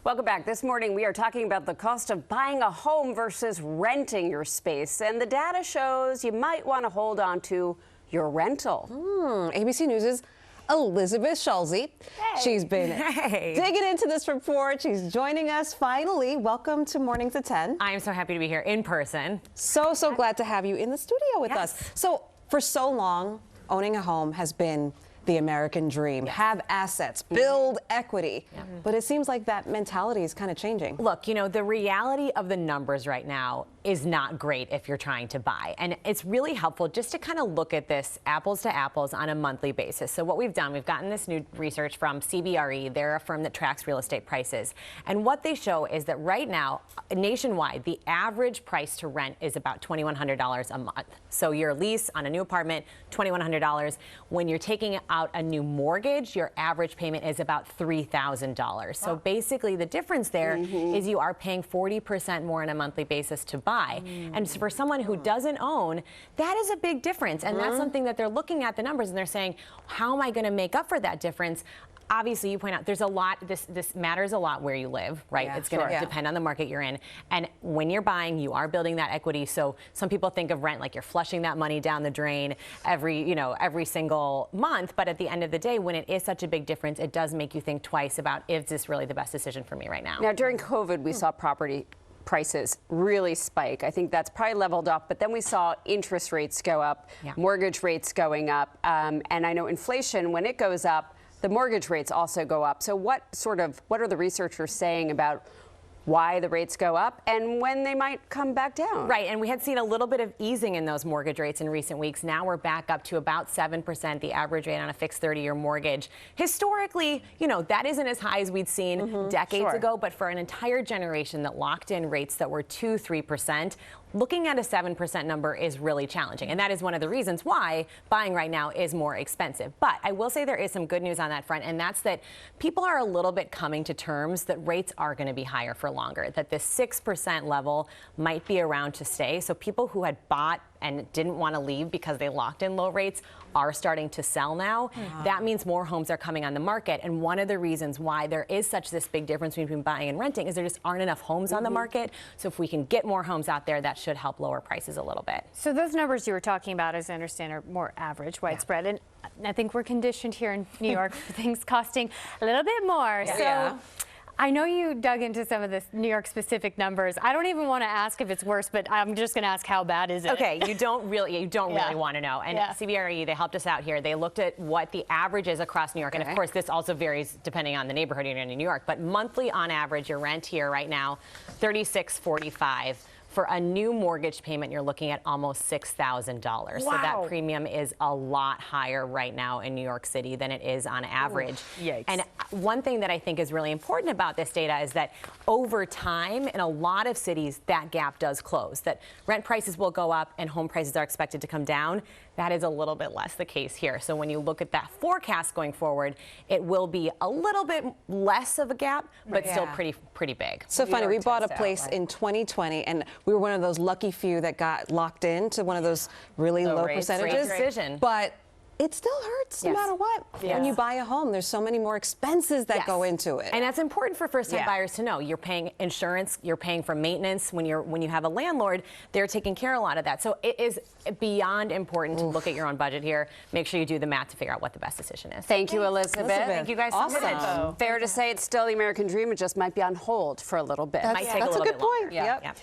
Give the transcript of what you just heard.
Welcome back. This morning we are talking about the cost of buying a home versus renting your space. And the data shows you might want to hold on to your rental. ABC News' Elizabeth Schulze. Hey. She's been digging into this report. She's joining us finally. Welcome to Mornings at 10. I'm so happy to be here in person. So glad to have you in the studio with us. So for so long, owning a home has been the American dream. Have assets, build equity. But it seems like that mentality is kind of changing. Look, you know, the reality of the numbers right now is not great if you're trying to buy. And it's really helpful just to kind of look at this apples to apples on a monthly basis. So what we've done, we've gotten this new research from CBRE. They're a firm that tracks real estate prices. And what they show is that right now, nationwide, the average price to rent is about $2,100 a month. So your lease on a new apartment, $2,100. When you're taking out a new mortgage, your average payment is about $3,000. So basically the difference there is you are paying 40% more on a monthly basis to buy. And for someone who doesn't own, that is a big difference. And that's something that they're looking at the numbers and they're saying, how am I going to make up for that difference? Obviously, you point out there's a lot, this matters a lot where you live, right? It's going to depend on the market you're in. And when you're buying, you are building that equity. So some people think of rent like you're flushing that money down the drain every single month. But at the end of the day, when it is such a big difference, it does make you think twice about, is this really the best decision for me right now? Now, during COVID, we saw property prices really spike. I think that's probably leveled off, but then we saw interest rates go up, mortgage rates going up. And I know inflation, when it goes up, the mortgage rates also go up. So what are the researchers saying about why the rates go up and when they might come back down? Right, and we had seen a little bit of easing in those mortgage rates in recent weeks. Now we're back up to about 7%, the average rate on a fixed 30-year mortgage. Historically, you know, that isn't as high as we'd seen decades ago, but for an entire generation that locked in rates that were 2-3%, looking at a 7% number is really challenging. And that is one of the reasons why buying right now is more expensive. But I will say there is some good news on that front, and that's that people are a little bit coming to terms that rates are going to be higher for longer, that this 6% level might be around to stay. So people who had bought and didn't want to leave because they locked in low rates are starting to sell now. That means more homes are coming on the market. And one of the reasons why there is this big difference between buying and renting is there just aren't enough homes on the market. So if we can get more homes out there, that should help lower prices a little bit. So those numbers you were talking about, as I understand, are more average, widespread. And I think we're conditioned here in New York for things costing a little bit more. So I know you dug into some of the New York specific numbers. I don't even want to ask if it's worse, but I'm just going to ask, how bad is it? Okay, you don't really want to know. And CBRE, they helped us out here. They looked at what the average is across New York. And of course, this also varies depending on the neighborhood you're in New York. But monthly on average, your rent here right now, $36.45. For a new mortgage payment, you're looking at almost $6,000. Wow. So that premium is a lot higher right now in New York City than it is on average. Yikes. And one thing that I think is really important about this data is that over time, in a lot of cities, that gap does close, that rent prices will go up and home prices are expected to come down. That is a little bit less the case here. So when you look at that forecast going forward, it will be a little bit less of a gap, but still pretty big. So funny, we bought a place in 2020 and we were one of those lucky few that got locked into one of those really low percentages. Great decision. But it still hurts no matter what. When you buy a home, there's so many more expenses that go into it. And that's important for first-time buyers to know. You're paying insurance, you're paying for maintenance. When you have a landlord, they're taking care of a lot of that. So it is beyond important to look at your own budget here. Make sure you do the math to figure out what the best decision is. Thank you, Elizabeth. Thank you guys so much. Fair to say it's still the American dream. It just might be on hold for a little bit. Might take a little bit longer. That's a good point. Yep.